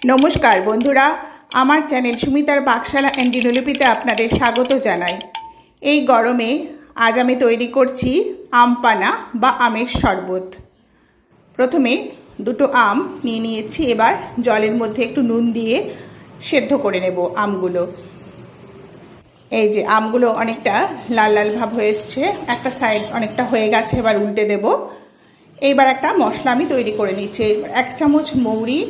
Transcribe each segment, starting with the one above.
নমস্কার বন্ধুরা, আমার চ্যানেল সুমিতার পাকশালা অ্যান্ড দিনলিপিতে আপনাদের স্বাগত জানাই। এই গরমে আজ আমি তৈরি করছি আম পানা বা আমের শরবত। প্রথমে দুটো আম নিয়ে নিয়েছি। এবার জলের মধ্যে একটু নুন দিয়ে সেদ্ধ করে নেব আমগুলো। এই যে আমগুলো অনেকটা লাল লাল ভাব হয়ে এসছে, একটা সাইড অনেকটা হয়ে গেছে, এবার উল্টে দেব। এইবার একটা মশলা আমি তৈরি করে নিচ্ছি। 1 চামচ মৌরি,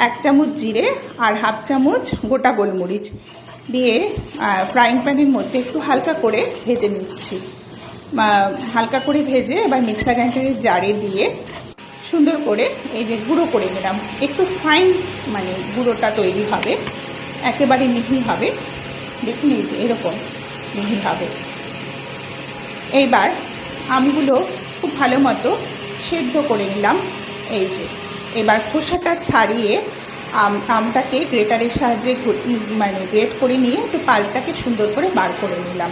1 চামচ জিরে আর হাফ চামচ গোটা গোলমরিচ দিয়ে ফ্রাইং প্যানের মধ্যে একটু হালকা করে ভেজে নিচ্ছি। হালকা করে ভেজে এবার মিক্সার গ্রাইন্ডারের জারে দিয়ে সুন্দর করে এই যে গুঁড়ো করে নিলাম। একটু ফাইন গুঁড়োটা তৈরি হবে, একেবারে মিহি হবে। দেখুন এই যে এরকম মিহি হবে। এইবার আমগুলো খুব ভালো মতো সেদ্ধ করে নিলাম। এই যে এবার খোসাটা ছাড়িয়ে আমটাকে গ্রেটারের সাহায্যে গ্রেট করে নিয়ে একটু পাল্পটাকে সুন্দর করে বার করে নিলাম।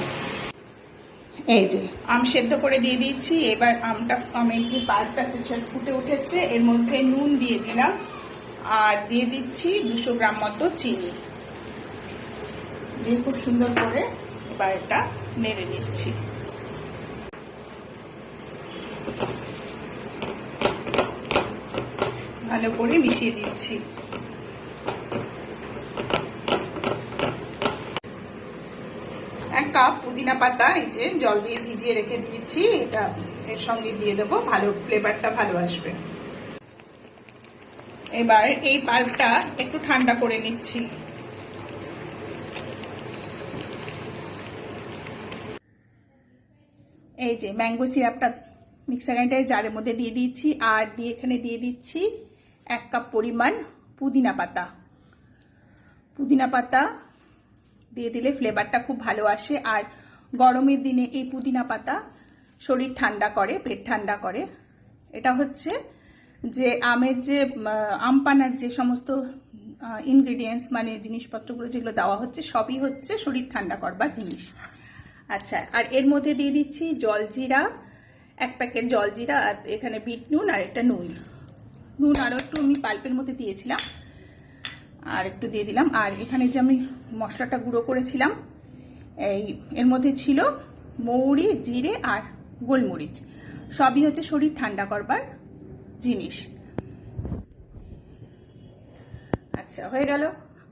এই যে আম সেদ্ধ করে দিয়ে দিচ্ছি। এবার আমের যে পাল্পটা ফুটে উঠেছে, এর মধ্যে নুন দিয়ে দিলাম আর দিয়ে দিচ্ছি 200 গ্রাম মতো চিনি দিয়ে খুব সুন্দর করে এবার এটা নেড়ে নিচ্ছি। ভালো করে মিশিয়ে দিচ্ছি। 1 কাপ পুদিনা পাতা এই যে জল দিয়ে ভিজিয়ে রেখে দিয়েছি, এটা এর সঙ্গে দিয়ে দেবো, ভালো ফ্লেভারটা ভালো আসবে। এবার এই পাল্পটা একটু ঠান্ডা করে নিচ্ছি। এই যে ম্যাঙ্গো সিরাপটা মিক্সার গ্রাইন্ডারের জারের মধ্যে দিয়ে দিচ্ছি আর এখানে দিয়ে দিচ্ছি 1 কাপ পরিমাণ পুদিনা পাতা। পুদিনা পাতা দিয়ে দিলে ফ্লেভারটা খুব ভালো আসে, আর গরমের দিনে এই পুদিনা পাতা শরীর ঠান্ডা করে, পেট ঠান্ডা করে। এটা হচ্ছে যে আমের যে আম পানার যে সমস্ত ইনগ্রিডিয়েন্টস জিনিসপত্রগুলো যেগুলো দেওয়া হচ্ছে সবই হচ্ছে শরীর ঠান্ডা করবার জিনিস। আচ্ছা, আর এর মধ্যে দিয়ে দিচ্ছি জলজিরা, 1 প্যাকেট জলজিরা, আর এখানে বিট নুন আর একটা নুন আরও একটু আমি পাল্পের মধ্যে দিয়েছিলাম আর একটু দিয়ে দিলাম। আর এখানে যে আমি মশলাটা গুঁড়ো করেছিলাম এর মধ্যে ছিল মৌরি, জিরে আর গোলমরিচ, সবই হচ্ছে শরীর ঠান্ডা করবার জিনিস। আচ্ছা, হয়ে গেল।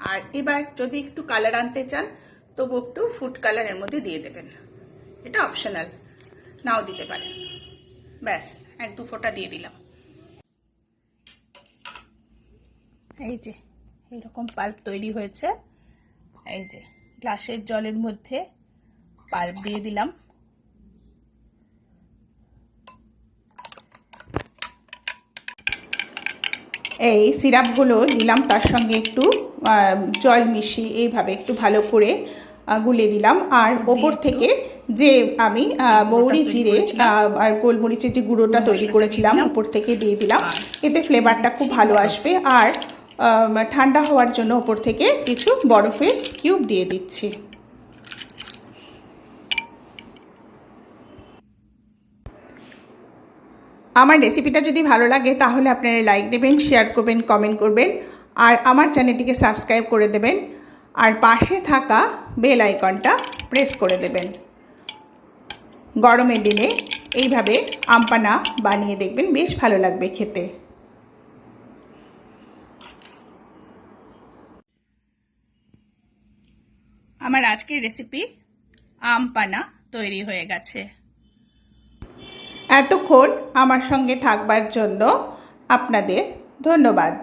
আর এবার যদি একটু কালার আনতে চান তবু একটু ফুড কালার এর মধ্যে দিয়ে দেবেন, এটা অপশনাল, নাও দিতে পারেন। ব্যাস 1-2 ফোঁটা দিয়ে দিলাম। এই যে এরকম পাল্প তৈরি হয়েছে। এই যে গ্লাসের জলের মধ্যে পাল্প দিয়ে দিলাম। এই সিরাপগুলো দিলাম, তার সঙ্গে একটু জল মিশিয়ে এইভাবে একটু ভালো করে গুলে দিলাম। আর ওপর থেকে যে আমি মৌরি, জিরে আর গোলমরিচের যে গুঁড়োটা তৈরি করেছিলাম ওপর থেকে দিয়ে দিলাম। এতে ফ্লেভারটা খুব ভালো আসবে। আর ঠান্ডা হওয়ার জন্য ওপর থেকে কিছু বরফের কিউব দিয়ে দিচ্ছি। আমার রেসিপিটা যদি ভালো লাগে তাহলে আপনারা লাইক দেবেন, শেয়ার করবেন, কমেন্ট করবেন আর আমার চ্যানেলটিকে সাবস্ক্রাইব করে দেবেন আর পাশে থাকা বেল আইকনটা প্রেস করে দেবেন। গরমের দিনে এইভাবে আম পানা বানিয়ে দেখবেন, বেশ ভালো লাগবে খেতে। আমার আজকের রেসিপি আম পানা তৈরি হয়ে গেছে। এতক্ষণ আমার সঙ্গে থাকবার জন্য আপনাদের ধন্যবাদ।